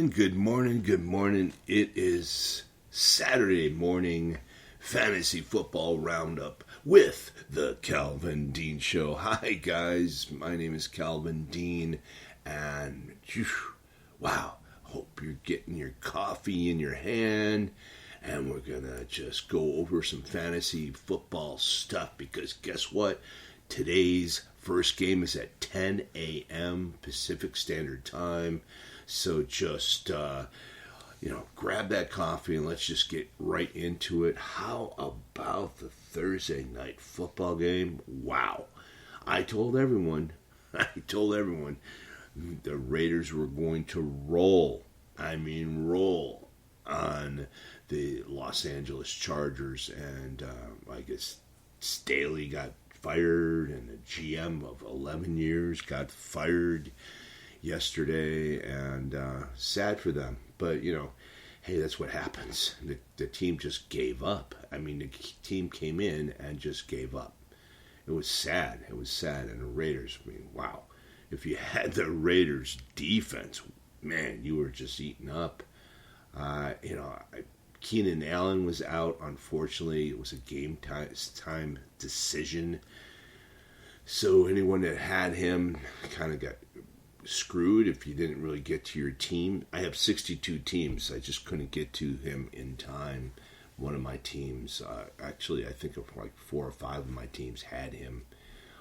good morning, good morning. It is Saturday morning fantasy football roundup with the Calvin Dean Show. Hi guys, my name is Calvin Dean, and wow, hope you're getting your coffee in your hand, and we're gonna just go over some fantasy football stuff because guess what? Today's first game is at 10 a.m. Pacific Standard Time. So just, grab that coffee and let's just get right into it. How about the Thursday night football game? Wow. I told everyone the Raiders were going to roll on the Los Angeles Chargers. And I guess Staley got fired and the GM of 11 years got fired yesterday, and sad for them. But, hey, that's what happens. The team just gave up. The team came in and just gave up. It was sad. And the Raiders, wow. If you had the Raiders defense, man, you were just eaten up. Keenan Allen was out, unfortunately. It was a game time decision. So anyone that had him kind of got screwed if you didn't really get to your team. I have 62 teams. I just couldn't get to him in time. One of my teams, actually, I think of like 4 or 5 of my teams had him,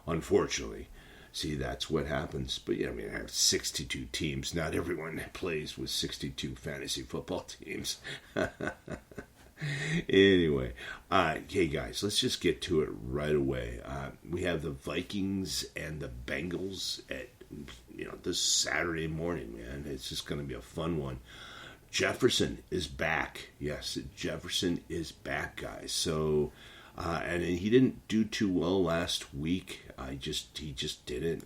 unfortunately. See, that's what happens. But I have 62 teams. Not everyone plays with 62 fantasy football teams. Anyway, hey guys, let's just get to it right away. We have the Vikings and the Bengals at this Saturday morning, man. It's just going to be a fun one. Jefferson is back. Yes, Jefferson is back, guys. So, and he didn't do too well last week. He just didn't.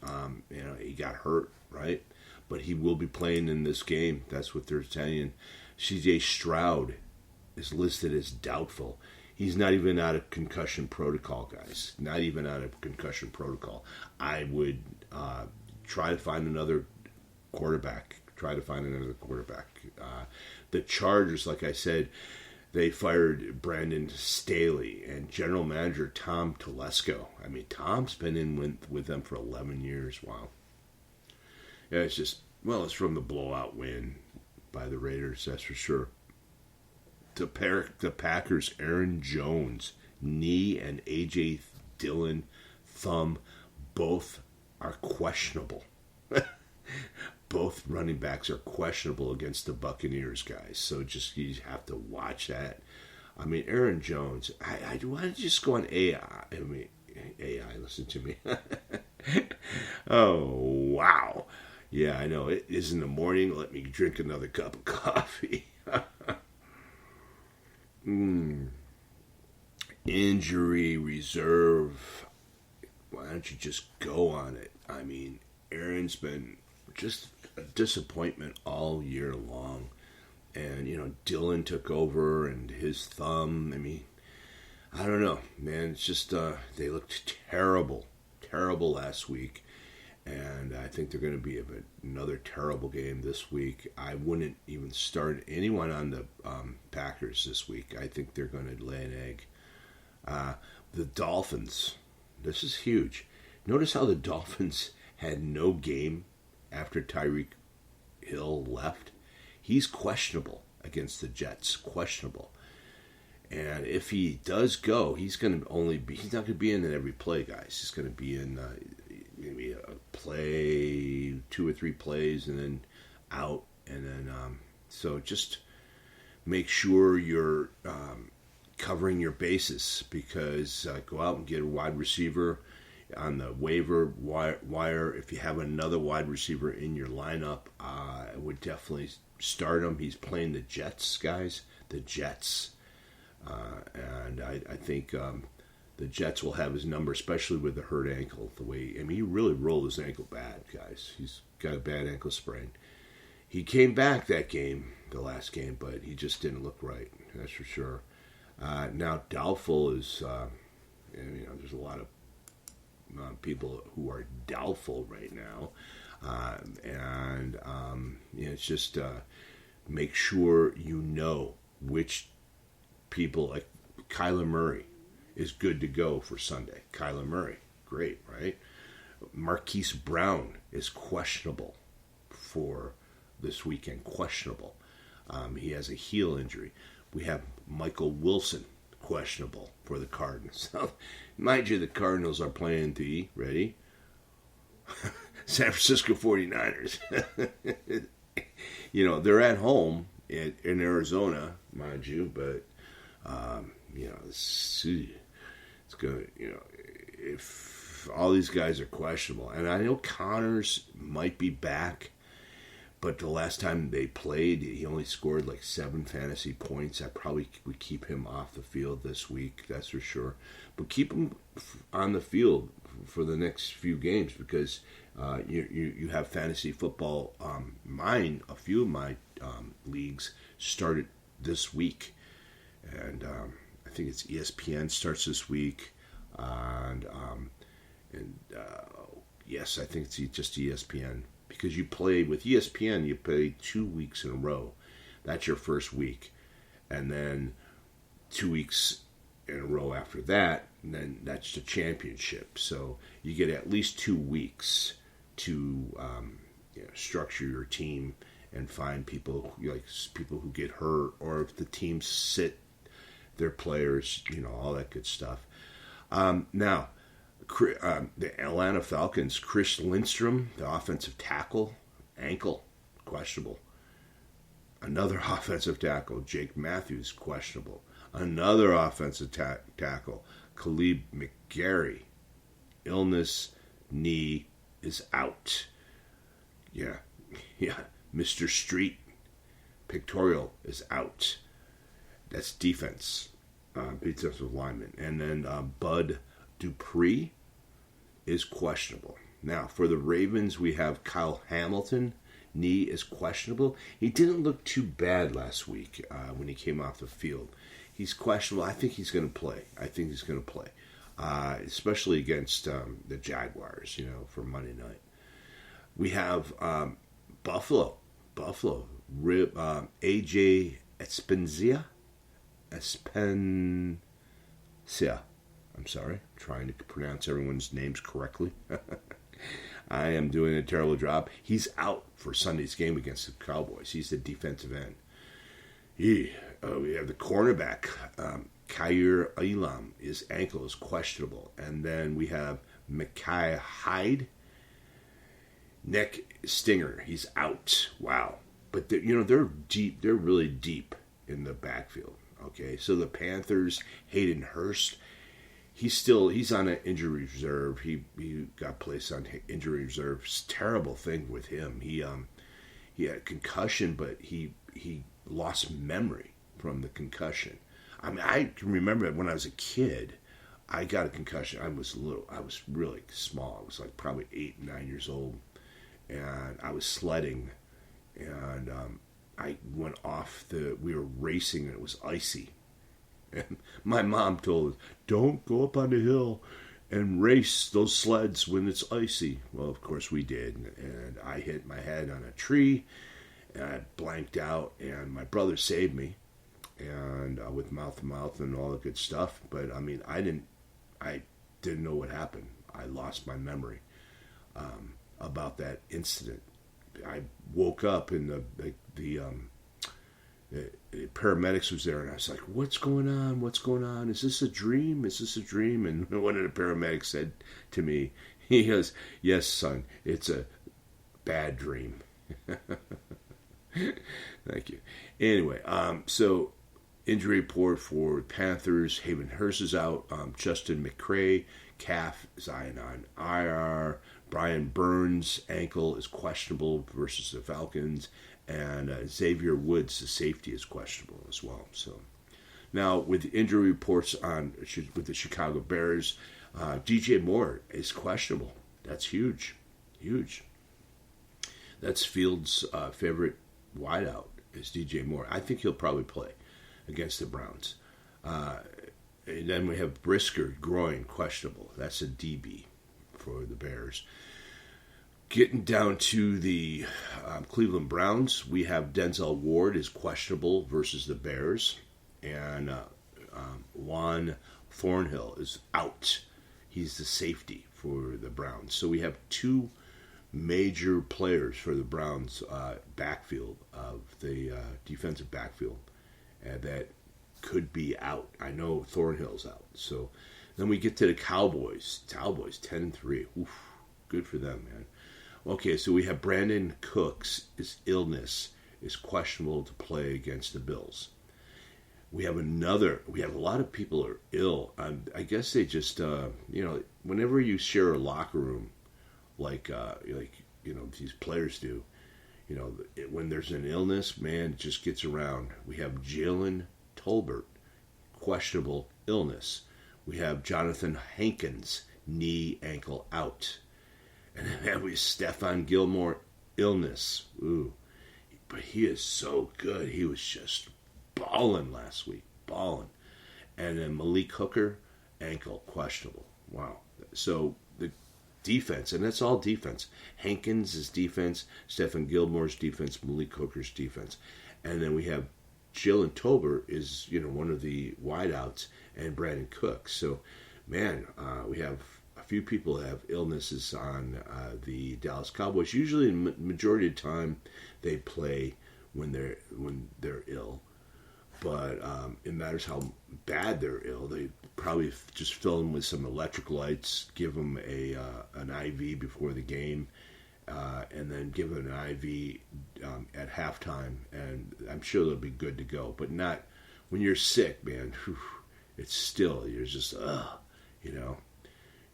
He got hurt, right? But he will be playing in this game. That's what they're saying. C.J. Stroud is listed as doubtful. He's not even out of concussion protocol, guys. Not even out of concussion protocol. I would try to find another quarterback. The Chargers, like I said, they fired Brandon Staley and general manager Tom Telesco. Tom's been in with them for 11 years. Wow. Yeah, it's from the blowout win by the Raiders, that's for sure. The Packers, Aaron Jones, knee, and A.J. Dillon, thumb, both are questionable. Both running backs are questionable against the Buccaneers, guys. So you have to watch that. Aaron Jones, why don't you just go on AI? AI, listen to me. Oh, wow. Yeah, I know. It is in the morning. Let me drink another cup of coffee. Injury reserve. Why don't you just go on it? Aaron's been just a disappointment all year long. And, Dillon took over and his thumb. I don't know, man. It's just, they looked terrible last week. And I think they're going to be another terrible game this week. I wouldn't even start anyone on the Packers this week. I think they're going to lay an egg. The Dolphins. This is huge. Notice how the Dolphins had no game after Tyreek Hill left. He's questionable against the Jets. Questionable. And if he does go, he's not going to be in every play, guys. He's going to be in maybe a play, 2 or 3 plays, and then out. And then, so just make sure you're covering your bases, because go out and get a wide receiver on the waiver wire. If you have another wide receiver in your lineup, I would definitely start him. He's playing the Jets, guys. The Jets. And I think the Jets will have his number, especially with the hurt ankle. He really rolled his ankle bad, guys. He's got a bad ankle sprain. He came back the last game, but he just didn't look right. That's for sure. Now, doubtful is, there's a lot of people who are doubtful right now. It's just make sure you know which people, like Kyler Murray, is good to go for Sunday. Kyler Murray, great, right? Marquise Brown is questionable for this weekend, questionable. He has a heel injury. We have Michael Wilson, questionable for the Cardinals. Now, mind you, the Cardinals are playing the, ready? San Francisco 49ers. They're at home in Arizona, mind you, but, it's going to, if all these guys are questionable, and I know Connors might be back, but the last time they played, he only scored like 7 fantasy points. I probably would keep him off the field this week, that's for sure. But keep him on the field for the next few games because you have fantasy football. A few of my leagues started this week. And I think it's ESPN starts this week. Yes, I think it's just ESPN. Because you play with ESPN, you play 2 weeks in a row. That's your first week. And then 2 weeks in a row after that, and then that's the championship. So you get at least 2 weeks to structure your team and find people who get hurt, or if the team sit their players, all that good stuff. Now, the Atlanta Falcons, Chris Lindstrom, the offensive tackle, ankle, questionable. Another offensive tackle, Jake Matthews, questionable. Another offensive tackle, Khalib McGarry, illness, knee is out. Yeah. Mr. Street, pictorial is out. That's defense, defensive lineman. And then Bud Dupree is questionable. Now, for the Ravens, we have Kyle Hamilton. Knee is questionable. He didn't look too bad last week when he came off the field. He's questionable. I think he's going to play. Especially against the Jaguars, for Monday night. We have Buffalo. AJ Espensia. I'm sorry, trying to pronounce everyone's names correctly. I am doing a terrible job. He's out for Sunday's game against the Cowboys. He's the defensive end. We have the cornerback, Khair Elam. His ankle is questionable. And then we have Micah Hyde, neck stinger. He's out. Wow. But they're deep. They're really deep in the backfield. Okay, so the Panthers, Hayden Hurst, he's on an injury reserve. He got placed on injury reserve. It's a terrible thing with him. He had a concussion, but he lost memory from the concussion. I mean, I can remember when I was a kid, I got a concussion. I was really small. I was like probably 8, 9 years old, and I was sledding, and I went off we were racing and it was icy. And my mom told us, don't go up on the hill and race those sleds when it's icy. Well, of course we did. And I hit my head on a tree and I blanked out, and my brother saved me, and with mouth to mouth and all the good stuff. But I mean, I didn't know what happened. I lost my memory about that incident. I woke up and the paramedics was there, and I was like, what's going on? Is this a dream? And one of the paramedics said to me, he goes, yes, son, it's a bad dream. Thank you. Anyway, so injury report for Panthers, Hayden Hurst is out, Justin McCray, calf is on IR, Brian Burns' ankle is questionable versus the Falcons, and Xavier Woods, the safety, is questionable as well. So now with the injury reports with the Chicago Bears, DJ Moore is questionable. That's huge. That's Fields' favorite wideout is DJ Moore. I think he'll probably play against the Browns. And then we have Brisker, groin, questionable. That's a DB for the Bears. Getting down to the Cleveland Browns, we have Denzel Ward is questionable versus the Bears, and Juan Thornhill is out. He's the safety for the Browns. So we have two major players for the Browns backfield of the defensive backfield that could be out. I know Thornhill's out. So then we get to the Cowboys. Cowboys 10-3. Oof, good for them, man. Okay, so we have Brandon Cooks. His illness is questionable to play against the Bills. We have a lot of people are ill. I guess they just, whenever you share a locker room, like these players do, when there's an illness, man, it just gets around. We have Jalen Tolbert, questionable illness. We have Jonathan Hankins, knee, ankle out. And then we have Stephon Gilmore, illness. Ooh. But he is so good. He was just balling last week. Balling. And then Malik Hooker, ankle, questionable. Wow. So the defense, and that's all defense. Hankins is defense. Stephon Gilmore's defense. Malik Hooker's defense. And then we have Jalen Tolbert is, one of the wideouts, and Brandon Cooks. So, man, we have a few people that have illnesses on the Dallas Cowboys. Usually, the majority of the time, they play when they're ill. But it matters how bad they're ill. They probably just fill them with some electrolytes, give them an IV before the game, and then give them an IV at halftime, and I'm sure they'll be good to go. But not when you're sick, man. Whew, it's still, you're just,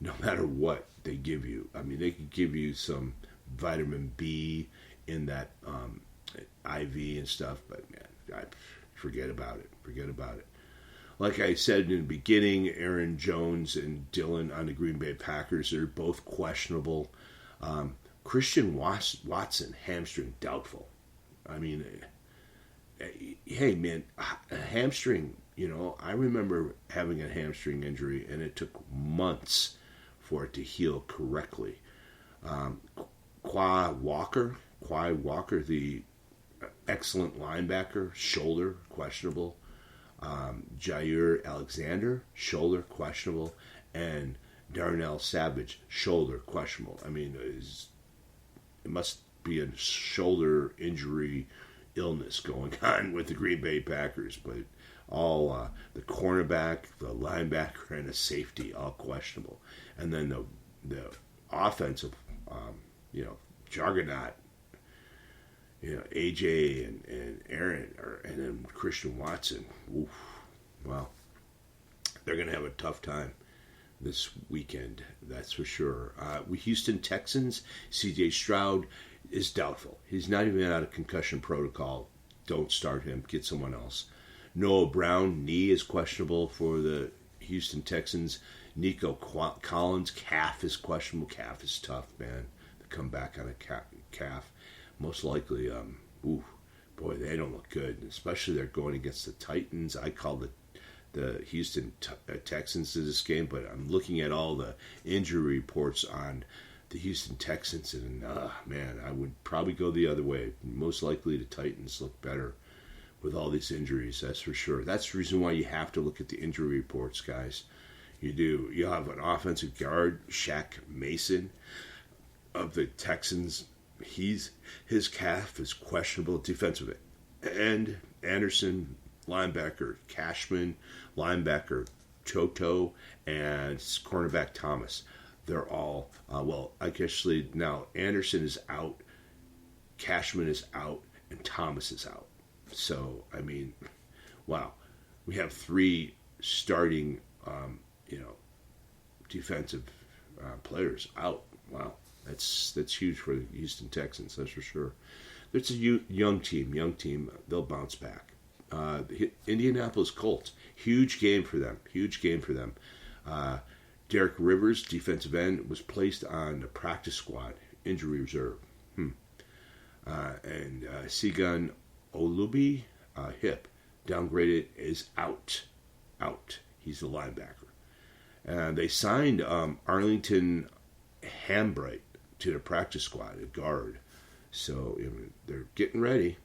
no matter what they give you. I mean, they could give you some vitamin B in that IV and stuff, but man, forget about it. Forget about it. Like I said in the beginning, Aaron Jones and Dillon on the Green Bay Packers are both questionable. Christian Watson, hamstring, doubtful. I mean, hey, man, a hamstring, I remember having a hamstring injury, and it took months for it to heal correctly. Quay Walker, the excellent linebacker, shoulder, questionable. Jair Alexander, shoulder, questionable. And Darnell Savage, shoulder, questionable. I mean, it must be a shoulder injury illness going on with the Green Bay Packers, but all the cornerback, the linebacker, and the safety, all questionable. And then the offensive, juggernaut, AJ and Aaron, and then Christian Watson. Oof, well, they're going to have a tough time this weekend, that's for sure. Houston Texans, C.J. Stroud is doubtful. He's not even out of concussion protocol. Don't start him. Get someone else. Noah Brown, knee is questionable for the Houston Texans. Nico Collins, calf is questionable. Calf is tough, man, to come back on a calf. Most likely, boy, they don't look good. Especially they're going against the Titans. I call the Houston Texans to this game, but I'm looking at all the injury reports on the Houston Texans, and man, I would probably go the other way. Most likely the Titans look better with all these injuries, that's for sure. That's the reason why you have to look at the injury reports, guys. You do. You have an offensive guard, Shaq Mason, of the Texans. His calf is questionable. Defensive end, Anderson, linebacker Cashman, linebacker Choto, and cornerback Thomas. They're all, actually now Anderson is out, Cashman is out, and Thomas is out. So, I mean, wow. We have three starting, defensive players out. Wow. That's huge for the Houston Texans, that's for sure. It's a young team. They'll bounce back. The Indianapolis Colts, huge game for them. Derek Rivers, defensive end, was placed on the practice squad, injury reserve. And Segun Olubi, hip, downgraded, is out. He's the linebacker. They signed Arlington Hambright, to the practice squad, a guard. So they're getting ready.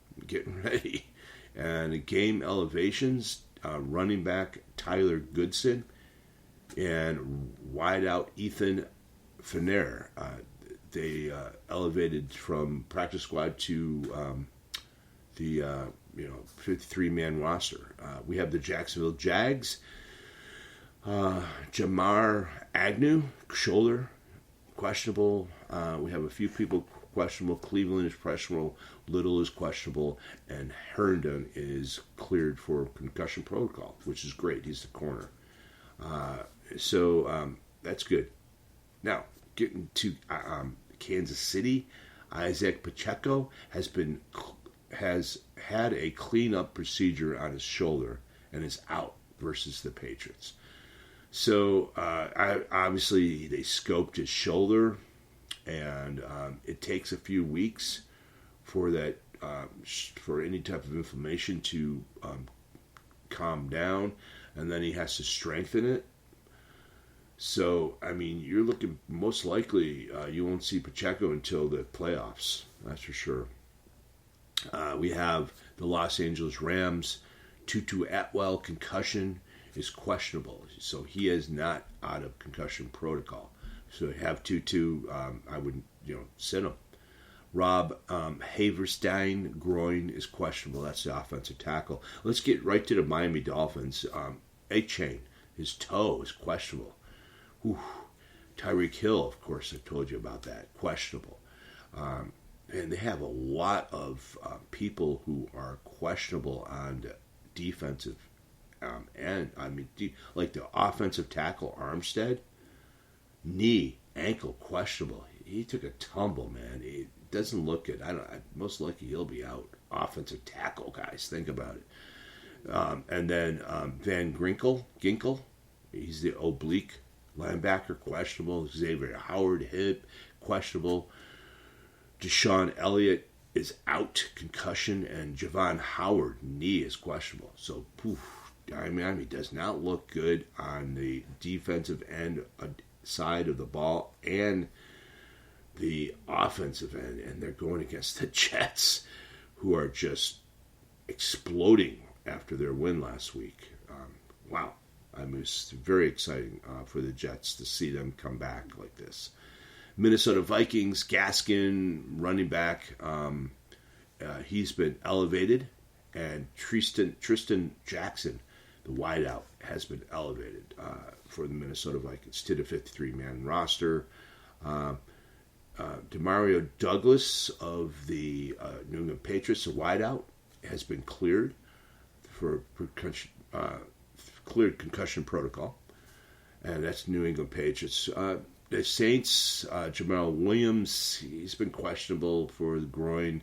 And game elevations, running back Tyler Goodson and wideout Ethan Fener. They elevated from practice squad to the 53-man roster. We have the Jacksonville Jags. Jamar Agnew, shoulder, questionable. We have a few people questionable. Cleveland is questionable. Little is questionable. And Herndon is cleared for concussion protocol, which is great. He's the corner. So that's good. Now, getting to Kansas City, Isaac Pacheco has had a cleanup procedure on his shoulder and is out versus the Patriots. So obviously they scoped his shoulder, and it takes a few weeks for that for any type of inflammation to calm down, and then he has to strengthen it. So I mean, you're looking most likely you won't see Pacheco until the playoffs. That's for sure. We have the Los Angeles Rams. Tutu Atwell concussion is questionable, so he is not out of concussion protocol. So have Tutu, I wouldn't, sit him. Rob Haverstein groin is questionable. That's the offensive tackle. Let's get right to the Miami Dolphins. A-Chain, his toe is questionable. Whew. Tyreek Hill, of course, I told you about that, questionable. And they have a lot of people who are questionable on the defensive end. I mean, like the offensive tackle Armstead, knee, ankle, questionable. He took a tumble, man. It doesn't look good. Most likely he'll be out. Offensive tackle, guys, think about it. And then Van Ginkel, he's the oblique linebacker, questionable. Xavier Howard, hip, questionable. Deshaun Elliott is out, concussion, and Javon Howard, knee, is questionable. So, Miami does not look good on the defensive end side of the ball and the offensive end, and they're going against the Jets, who are just exploding after their win last week. Wow. I mean, it's very exciting for the Jets to see them come back like this. Minnesota Vikings, Gaskin, running back, he's been elevated, and Tristan Jackson, the wideout, has been elevated for the Minnesota Vikings to the 53-man roster. Demario Douglas of the New England Patriots, the wideout, has been cleared for concussion protocol, and that's New England Patriots. The Saints, Jamal Williams, he's been questionable for the groin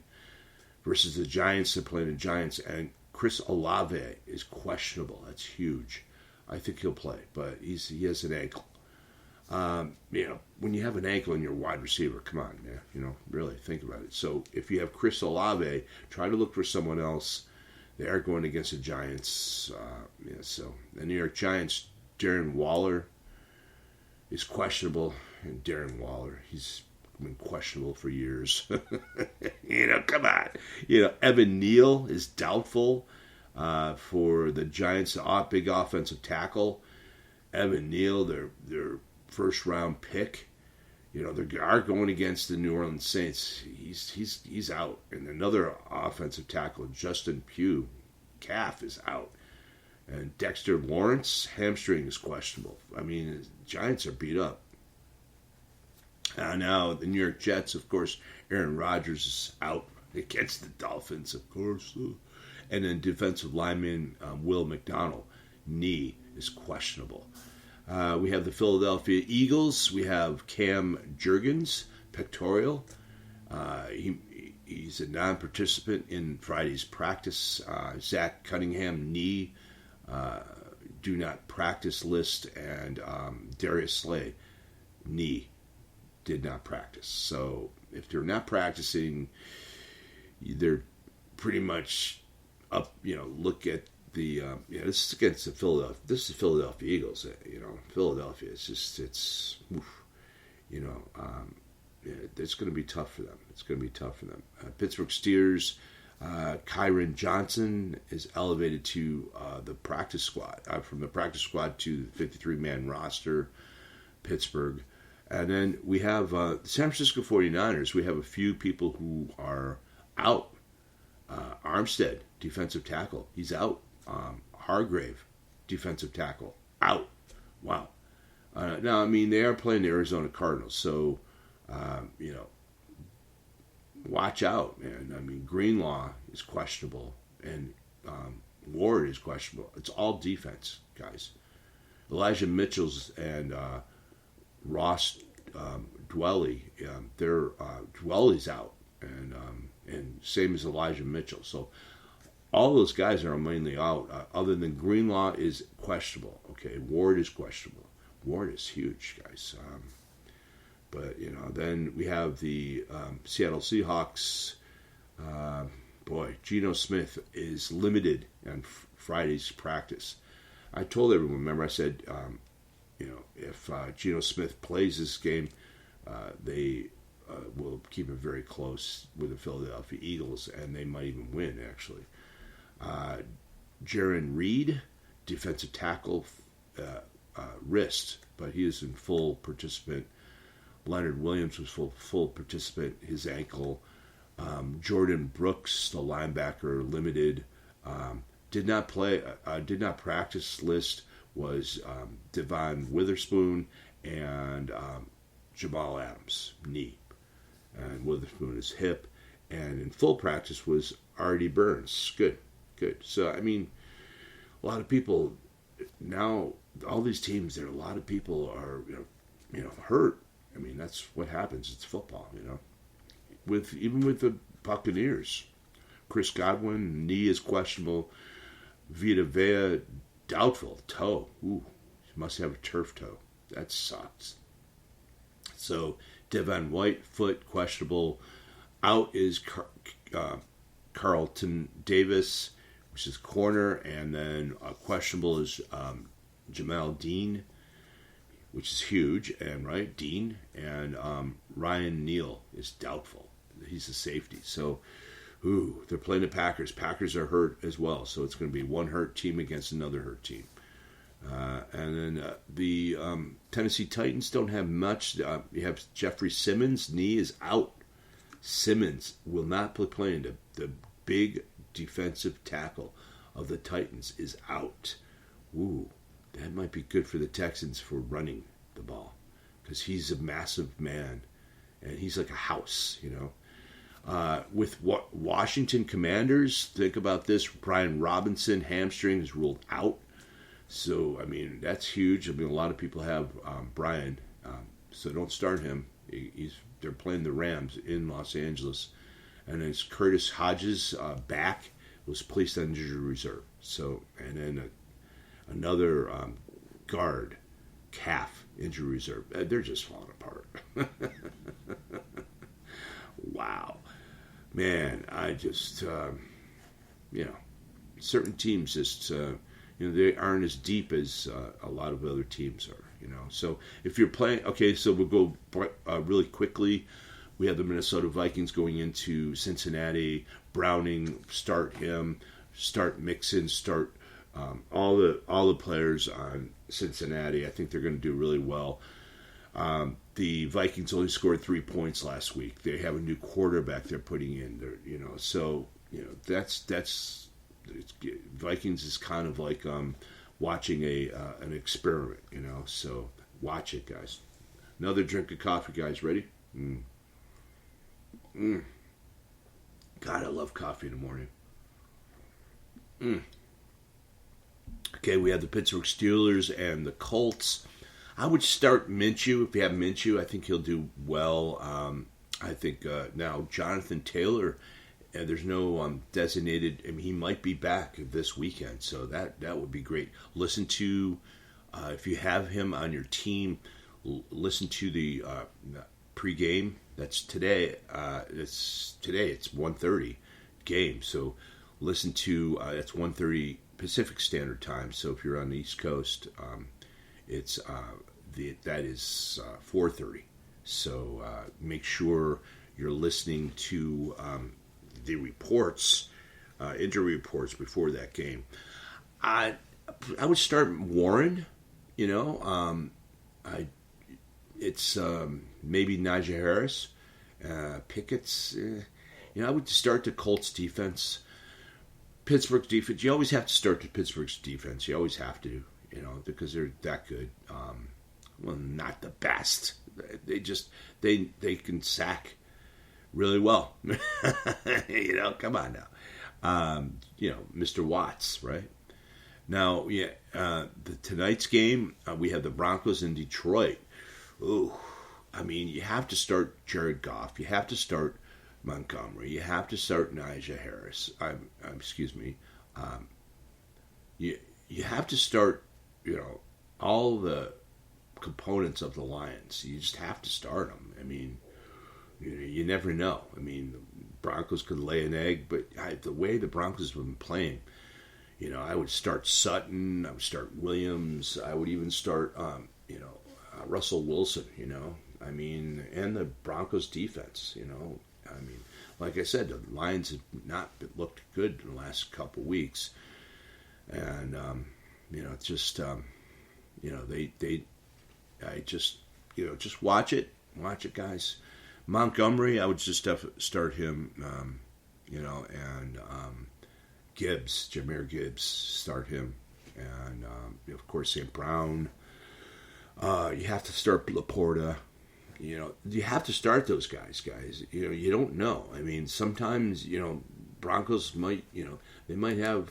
versus the Giants. They're playing the Giants, and Chris Olave is questionable. That's huge. I think he'll play, but he has an ankle. When you have an ankle and you're a wide receiver, come on, man. Really think about it. So if you have Chris Olave, try to look for someone else. They are going against the Giants. So the New York Giants, Darren Waller is questionable. And Darren Waller, he's been questionable for years. Come on. Evan Neal is doubtful for the Giants, big offensive tackle. Evan Neal, their first-round pick. They are going against the New Orleans Saints. He's out. And another offensive tackle, Justin Pugh, calf, is out. And Dexter Lawrence, hamstring, is questionable. I mean, the Giants are beat up. Now, the New York Jets, of course, Aaron Rodgers is out against the Dolphins, of course. And then defensive lineman Will McDonald, knee, is questionable. We have the Philadelphia Eagles. We have Cam Jurgens, pectoral. He's a non-participant in Friday's practice. Zach Cunningham, knee, do not practice list. And Darius Slay, knee, did not practice. So if they're not practicing, they're pretty much up. Look at the this is against the Philadelphia. This is the Philadelphia Eagles. Philadelphia. it's going to be tough for them. It's going to be tough for them. Pittsburgh Steelers, Kyron Johnson is elevated to the practice squad, from the practice squad to the 53-man roster, Pittsburgh. And then we have the San Francisco 49ers. We have a few people who are out. Armstead, defensive tackle, he's out. Hargrave, defensive tackle, out. Wow. Now, I mean, they are playing the Arizona Cardinals, so, watch out, man. I mean, Greenlaw is questionable, and Ward is questionable. It's all defense, guys. Elijah Mitchell's and Ross Dwelly, Dwelly's out, and same as Elijah Mitchell. So all those guys are mainly out. Other than Greenlaw is questionable. Okay, Ward is questionable. Ward is huge, guys. But then we have the Seattle Seahawks. Geno Smith is limited on Friday's practice. I told everyone. Remember, I said, if Geno Smith plays this game, they will keep it very close with the Philadelphia Eagles, and they might even win, actually. Jaron Reed, defensive tackle, wrist, but he is in full participant. Leonard Williams was full participant, his ankle. Jordan Brooks, the linebacker, limited. Did not practice list was Devon Witherspoon and Jamal Adams, knee. And Witherspoon is hip. And in full practice was Artie Burns. Good. So, I mean, a lot of people now, all these teams, a lot of people are, hurt. I mean, that's what happens. It's football, Even with the Buccaneers. Chris Godwin, knee is questionable. Vita Vea, doubtful. Toe. Ooh, he must have a turf toe. That sucks. So, Devon White, foot, questionable. Out is Carlton Davis, which is corner. And then questionable is Jamal Dean, which is huge. And, Dean. And Ryan Neal is doubtful. He's a safety. So, they're playing the Packers. Packers are hurt as well. So, it's going to be one hurt team against another hurt team. And then the Tennessee Titans don't have much. You have Jeffrey Simmons. Knee is out. Simmons will not be playing. The big defensive tackle of the Titans is out. Ooh, that might be good for the Texans for running the ball, because he's a massive man, and he's like a house, With Washington Commanders, think about this. Brian Robinson, hamstring, is ruled out. So, I mean, that's huge. I mean, a lot of people have Brian, so don't start him. They're playing the Rams in Los Angeles. And it's Curtis Hodges, back, was placed on injury reserve. So, and then another guard, calf, injury reserve. They're just falling apart. Wow. Man, I just, certain teams just... they aren't as deep as a lot of other teams are, So if you're playing, okay, so we'll go really quickly. We have the Minnesota Vikings going into Cincinnati. Browning, start him. Start Mixon. Start all the players on Cincinnati. I think they're going to do really well. The Vikings only scored 3 points last week. They have a new quarterback they're putting in. So that's. Vikings is kind of like watching an experiment, So watch it, guys. Another drink of coffee, guys. Ready? God, I love coffee in the morning. Okay, we have the Pittsburgh Steelers and the Colts. I would start Minshew. If you have Minshew, I think he'll do well. I think now Jonathan Taylor. And there's no designated. I mean, he might be back this weekend, so that would be great. Listen to, if you have him on your team, listen to the pregame. That's today. It's 1:30 game. So listen to it's 1:30 Pacific Standard Time. So if you're on the East Coast, it's that is 4:30 So make sure you're listening to the reports, injury reports before that game. I would start Warren. It's maybe Najee Harris, Pickett's. I would start the Colts defense. Pittsburgh's defense. You always have to start the Pittsburgh's defense. You always have to, because they're that good. Well, not the best. They can sack really well. Come on now. Mr. Watts, right? Now, tonight's game, we have the Broncos in Detroit. Ooh, you have to start Jared Goff. You have to start Montgomery. You have to start Najee Harris. You have to start, all the components of the Lions. You just have to start them. You never know. The Broncos could lay an egg, but the way the Broncos have been playing, I would start Sutton. I would start Williams. I would even start, Russell Wilson. And the Broncos defense. Like I said, the Lions have not looked good in the last couple weeks, and just watch it, guys. Montgomery, I would just start him, and Gibbs, Jahmyr Gibbs, start him, and of course St. Brown. You have to start Laporta. You have to start those guys. You don't know. Sometimes, Broncos might, they might have,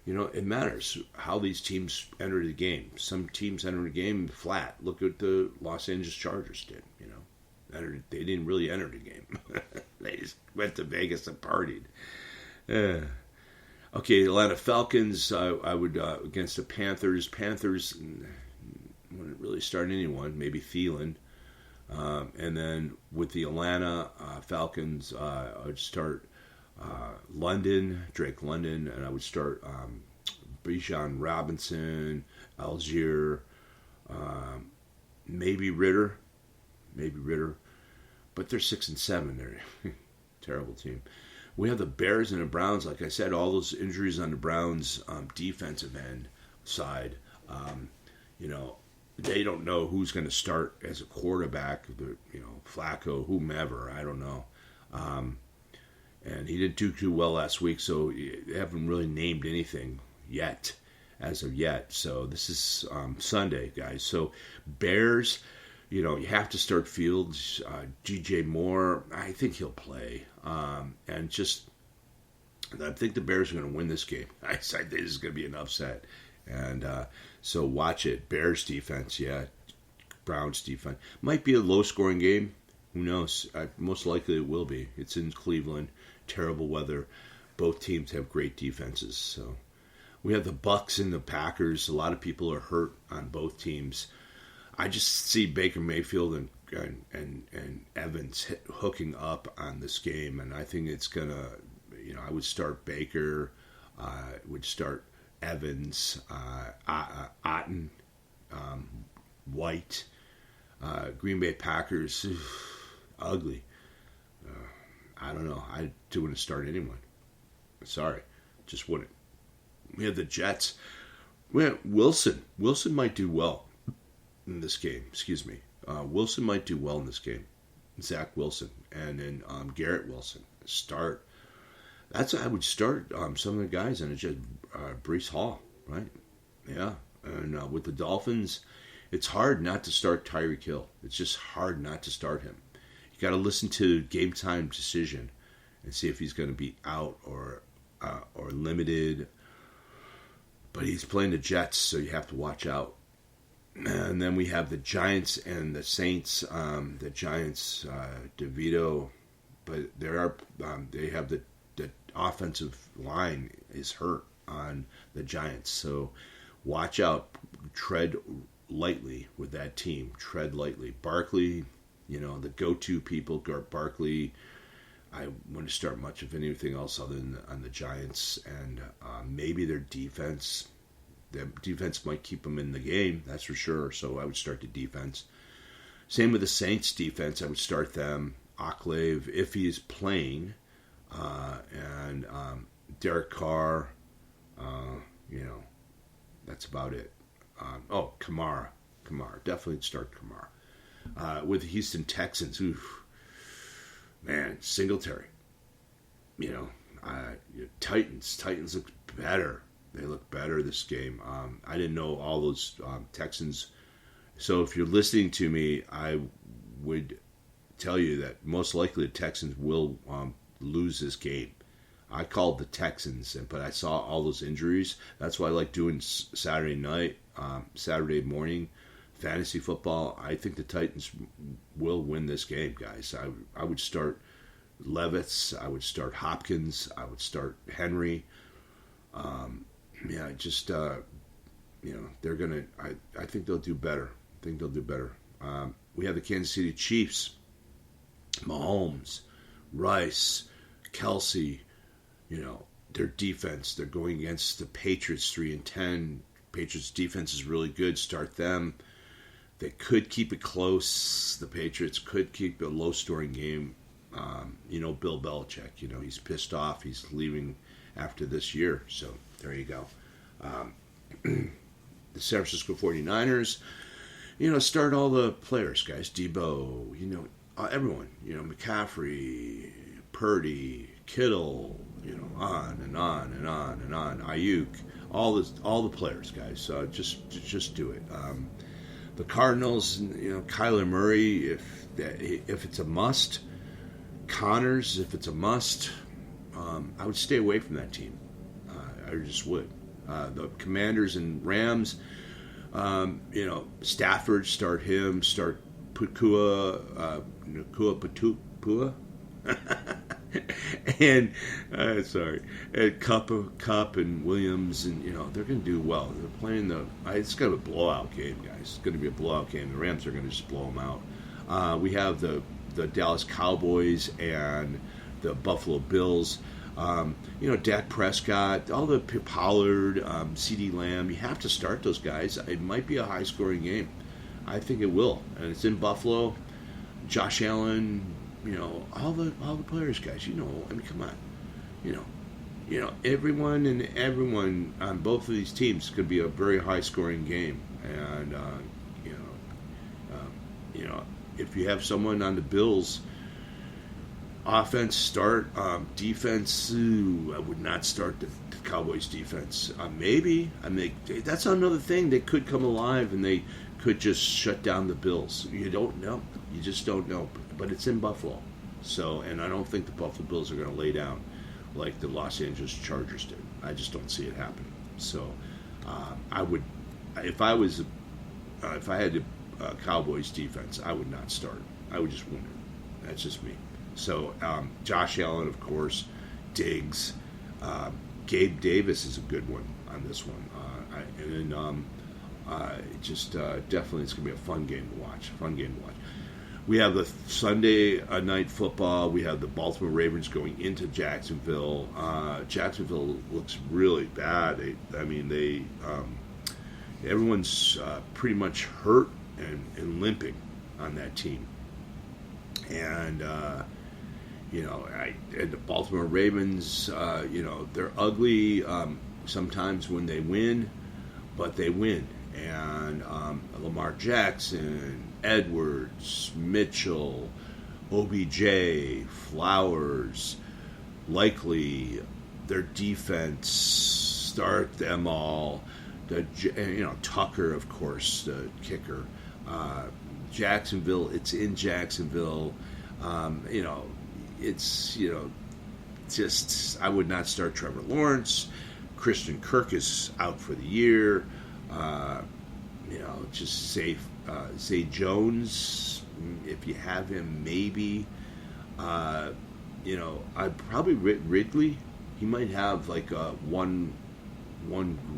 it matters how these teams enter the game. Some teams enter the game flat. Look what the Los Angeles Chargers did, They didn't really enter the game. They just went to Vegas and partied. Okay, Atlanta Falcons, I would, against the Panthers. Panthers wouldn't really start anyone, maybe Thielen. And then with the Atlanta Falcons, I would start Drake London, and I would start Bijan Robinson, Algier, maybe Ritter, but they're 6-7. They're terrible team. We have the Bears and the Browns. Like I said, all those injuries on the Browns defensive end side. They don't know who's going to start as a quarterback. Flacco, whomever, I don't know. And he didn't do too well last week, so they haven't really named anything yet, as of yet. So this is Sunday, guys. So Bears, you have to start Fields. DJ Moore, I think he'll play. And just, I think the Bears are going to win this game. I think this is going to be an upset. And so watch it. Bears defense, Browns defense. Might be a low-scoring game. Who knows? Most likely it will be. It's in Cleveland. Terrible weather. Both teams have great defenses. So we have the Bucks and the Packers. A lot of people are hurt on both teams. I just see Baker Mayfield and Evans hooking up on this game, and I think it's gonna. I would start Baker. Would start Evans, Otten, White, Green Bay Packers, ugly. I don't know. I wouldn't start anyone. Sorry, just wouldn't. We have the Jets. We have Wilson. Wilson might do well in this game. Excuse me. Wilson might do well in this game. Zach Wilson, and then Garrett Wilson start. I would start some of the guys, and it's just Breece Hall, right? Yeah, and with the Dolphins, it's hard not to start Tyreek Hill. It's just hard not to start him. You got to listen to game time decision and see if he's going to be out or limited. But he's playing the Jets, so you have to watch out. And then we have the Giants and the Saints. The Giants, DeVito, but they have the offensive line is hurt on the Giants, so watch out. Tread lightly with that team. Tread lightly. Barkley, the go-to people. Barkley, I wouldn't start much of anything else other than on the Giants, and maybe their defense. The defense might keep them in the game, that's for sure. So I would start the defense. Same with the Saints defense. I would start them. Oklave, if he is playing, and Derek Carr. That's about it. Kamara. Definitely start Kamara. With the Houston Texans, man, Singletary. Titans look better. They look better this game. I didn't know all those Texans. So if you're listening to me, I would tell you that most likely the Texans will lose this game. I called the Texans, but I saw all those injuries. That's why I like doing Saturday morning fantasy football. I think the Titans will win this game, guys. I would start Levis. I would start Hopkins. I would start Henry. They're gonna. I think they'll do better. We have the Kansas City Chiefs. Mahomes, Rice, Kelsey. Their defense. They're going against the Patriots 3-10. Patriots defense is really good. Start them. They could keep it close. The Patriots could keep a low-scoring game. Bill Belichick. He's pissed off. He's leaving after this year. So there you go. The San Francisco 49ers. Start all the players, guys. Debo. Everyone. McCaffrey, Purdy, Kittle. On and on and on and on. Ayuk, all the players, guys. Just do it. The Cardinals, Kyler Murray, if it's a must. Connors, if it's a must. I would stay away from that team. I just would. The Commanders and Rams, Stafford, start him. Start Pua. and Cup and Williams, and they're going to do well. They're playing it's going to be a blowout game, guys. It's going to be a blowout game. The Rams are going to just blow them out. We have the Dallas Cowboys and the Buffalo Bills. Dak Prescott, all the Pollard, CeeDee Lamb. You have to start those guys. It might be a high-scoring game. I think it will, and it's in Buffalo. Josh Allen. All the players, guys. Come on. Everyone on both of these teams could be a very high-scoring game, and if you have someone on the Bills, offense start, defense. I would not start the Cowboys defense. Maybe that's another thing. They could come alive and they could just shut down the Bills. You don't know. You just don't know. But it's in Buffalo. And I don't think the Buffalo Bills are going to lay down like the Los Angeles Chargers did. I just don't see it happen. So I would, if I had the Cowboys defense, I would not start. I would just win it. That's just me. So Josh Allen, of course, Diggs, Gabe Davis is a good one on this one. Definitely it's going to be a fun game to watch. We have the Sunday night football. We have the Baltimore Ravens going into Jacksonville. Jacksonville looks really bad. Everyone's pretty much hurt and limping on that team. And the Baltimore Ravens, they're ugly sometimes when they win, but they win. And Lamar Jackson, Edwards, Mitchell, OBJ, Flowers, likely their defense, start them all. Tucker, of course, the kicker. Jacksonville, it's in Jacksonville. I would not start Trevor Lawrence. Christian Kirk is out for the year. Just say Jones, if you have him, maybe. I'd probably Ridley. He might have like one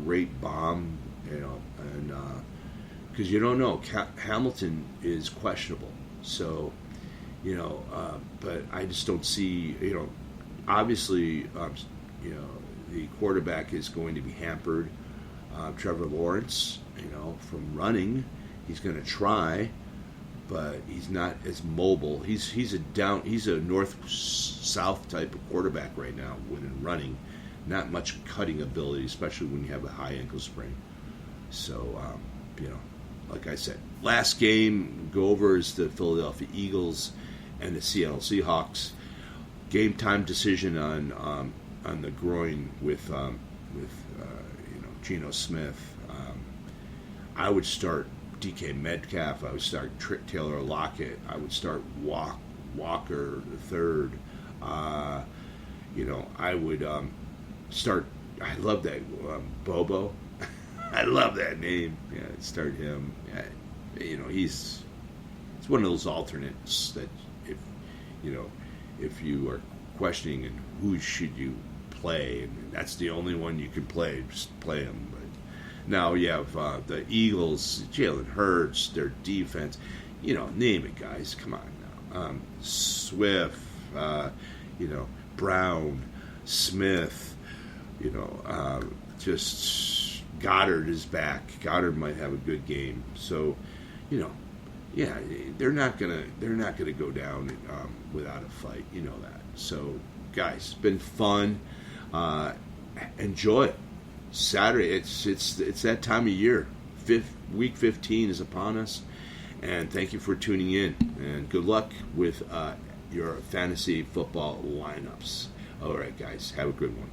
great bomb, and because you don't know. Hamilton is questionable, so but I just don't see. Obviously, the quarterback is going to be hampered. Trevor Lawrence, from running, he's going to try, but he's not as mobile. He's a north-south type of quarterback right now when running. Not much cutting ability, especially when you have a high ankle sprain. So, like I said, last game go over is the Philadelphia Eagles and the Seattle Seahawks. Game time decision on the groin with Geno Smith. I would start DK Metcalf. I would start Taylor Lockett. I would start Walker the third. I would start. I love that Bobo. I love that name. Yeah, start him. He's one of those alternates that if you are questioning and who should you play, and that's the only one you can play, just play him. But now you have the Eagles, Jalen Hurts, their defense. Name it, guys. Come on now. Swift, Brown, Smith. Just Goddard is back. Goddard might have a good game. So, they're not gonna go down without a fight. You know that. So, guys, it's been fun. Enjoy it. Saturday, it's that time of year. Week 15 is upon us, and thank you for tuning in. And good luck with your fantasy football lineups. All right, guys, have a good one.